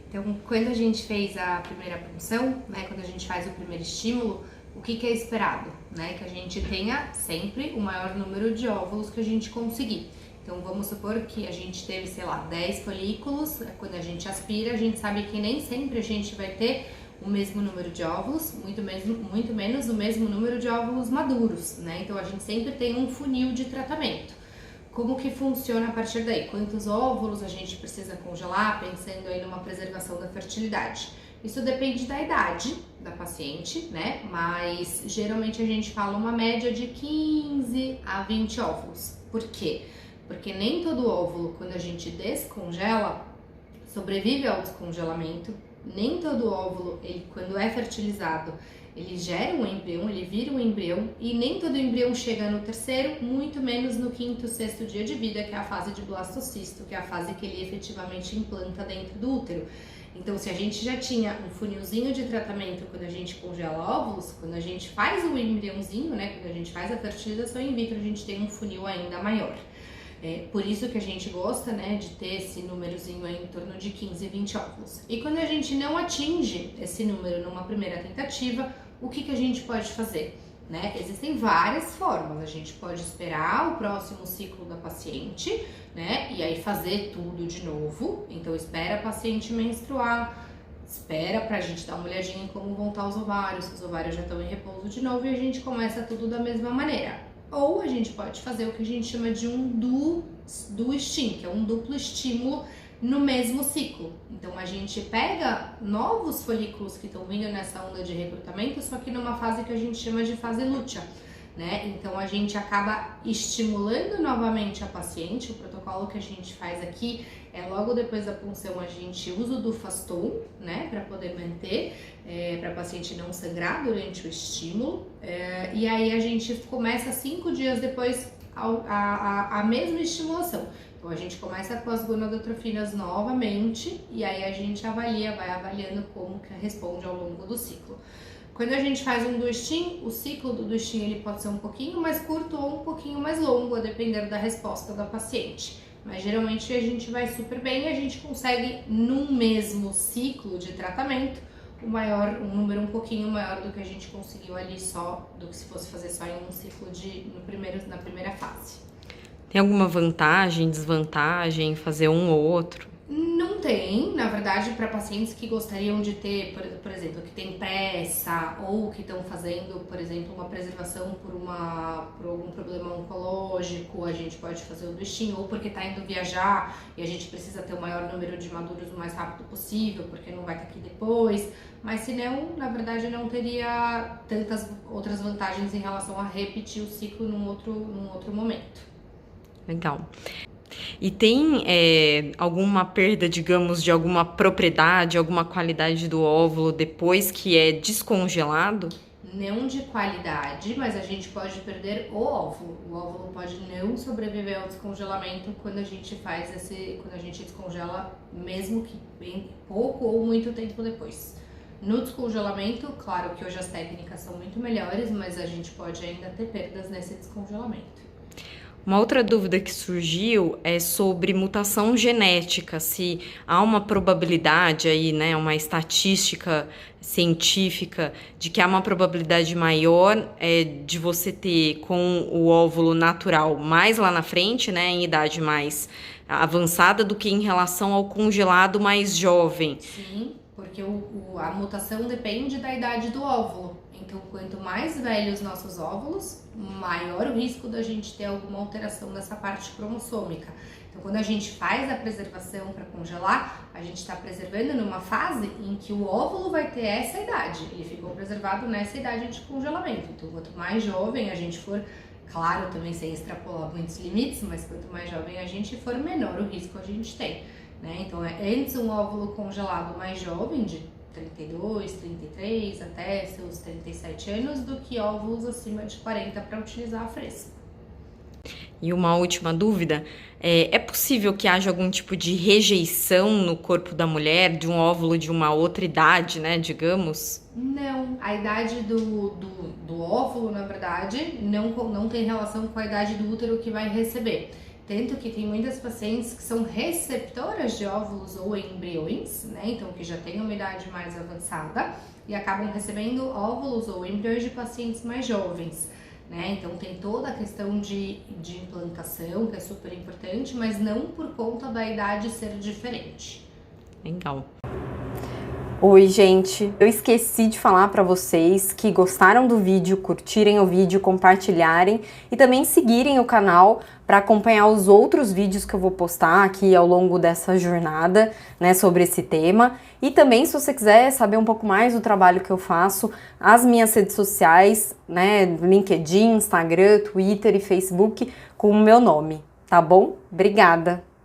Então, quando a gente fez a primeira punção, né, quando a gente faz o primeiro estímulo, o que é esperado? Né? Que a gente tenha sempre o maior número de óvulos que a gente conseguir. Então, vamos supor que a gente teve, sei lá, 10 folículos. Quando a gente aspira, a gente sabe que nem sempre a gente vai ter o mesmo número de óvulos, muito menos o mesmo número de óvulos maduros, né? Então, a gente sempre tem um funil de tratamento. Como que funciona a partir daí? Quantos óvulos a gente precisa congelar, pensando aí numa preservação da fertilidade? Isso depende da idade da paciente, né? Mas geralmente a gente fala uma média de 15 a 20 óvulos. Por quê? Porque nem todo óvulo, quando a gente descongela, sobrevive ao descongelamento. Nem todo óvulo, ele, quando é fertilizado, ele gera um embrião, ele vira um embrião, e nem todo embrião chega no terceiro, muito menos no quinto, sexto dia de vida, que é a fase de blastocisto, que é a fase que ele efetivamente implanta dentro do útero. Então, se a gente já tinha um funilzinho de tratamento quando a gente congela óvulos, quando a gente faz o embriãozinho, né, quando a gente faz a fertilização in vitro, a gente tem um funil ainda maior. Por isso que a gente gosta, né, de ter esse númerozinho aí em torno de 15, 20 óvulos. E quando a gente não atinge esse número numa primeira tentativa, o que a gente pode fazer? Né? Existem várias formas. A gente pode esperar o próximo ciclo da paciente, né, e aí fazer tudo de novo. Então, espera a paciente menstruar, espera pra gente dar uma olhadinha em como vão estar os ovários já estão em repouso de novo, e a gente começa tudo da mesma maneira. Ou a gente pode fazer o que a gente chama de um duo stim, que é um duplo estímulo no mesmo ciclo. Então, a gente pega novos folículos que estão vindo nessa onda de recrutamento, só que numa fase que a gente chama de fase lútea, né? Então, a gente acaba estimulando novamente a paciente. O protocolo que a gente faz aqui é logo depois da punção a gente usa o Dufaston, né? Para poder manter, para a paciente não sangrar durante o estímulo. E aí a gente começa 5 dias depois a mesma estimulação. Então, a gente começa com as gonadotrofinas novamente e aí a gente vai avaliando como que responde ao longo do ciclo. Quando a gente faz um duo-stim, o ciclo do duo-stim ele pode ser um pouquinho mais curto ou um pouquinho mais longo, a depender da resposta da paciente. Mas geralmente a gente vai super bem e a gente consegue, num mesmo ciclo de tratamento, um número um pouquinho maior do que a gente conseguiu ali só, do que se fosse fazer só em um ciclo na primeira fase. Tem alguma vantagem, desvantagem em fazer um ou outro? Não tem, na verdade, para pacientes que gostariam de ter, por exemplo, que tem pressa ou que estão fazendo, por exemplo, uma preservação por algum problema oncológico, a gente pode fazer o duo-stim, ou porque está indo viajar e a gente precisa ter o maior número de maduros o mais rápido possível, porque não vai estar aqui depois. Mas se não, na verdade, não teria tantas outras vantagens em relação a repetir o ciclo num outro momento. Legal. E tem alguma perda, digamos, de alguma propriedade, alguma qualidade do óvulo depois que é descongelado? Não de qualidade, mas a gente pode perder o óvulo. O óvulo pode não sobreviver ao descongelamento quando a gente descongela, mesmo que bem pouco ou muito tempo depois. No descongelamento, claro que hoje as técnicas são muito melhores, mas a gente pode ainda ter perdas nesse descongelamento. Uma outra dúvida que surgiu é sobre mutação genética, se há uma probabilidade aí, né, uma estatística científica de que há uma probabilidade maior de você ter com o óvulo natural mais lá na frente, né, em idade mais avançada, do que em relação ao congelado mais jovem. Sim, porque a mutação depende da idade do óvulo. Então, quanto mais velhos os nossos óvulos, maior o risco da gente ter alguma alteração dessa parte cromossômica. Então, quando a gente faz a preservação para congelar, a gente está preservando numa fase em que o óvulo vai ter essa idade. Ele ficou preservado nessa idade de congelamento. Então, quanto mais jovem a gente for, claro, também sem extrapolar muitos limites, mas quanto mais jovem a gente for, menor o risco a gente tem, né? Então, antes um óvulo congelado mais jovem, de 32, 33 até seus 37 anos, do que óvulos acima de 40 para utilizar a fresco. E uma última dúvida, é possível que haja algum tipo de rejeição no corpo da mulher de um óvulo de uma outra idade, né, digamos? Não, a idade do óvulo, na verdade, não tem relação com a idade do útero que vai receber. Tanto que tem muitas pacientes que são receptoras de óvulos ou embriões, né? Então, que já têm uma idade mais avançada e acabam recebendo óvulos ou embriões de pacientes mais jovens, né? Então, tem toda a questão de implantação, que é super importante, mas não por conta da idade ser diferente. Legal. Oi, gente, eu esqueci de falar para vocês que gostaram do vídeo, curtirem o vídeo, compartilharem e também seguirem o canal para acompanhar os outros vídeos que eu vou postar aqui ao longo dessa jornada, né, sobre esse tema. E também, se você quiser saber um pouco mais do trabalho que eu faço, as minhas redes sociais, né, LinkedIn, Instagram, Twitter e Facebook com o meu nome, tá bom? Obrigada!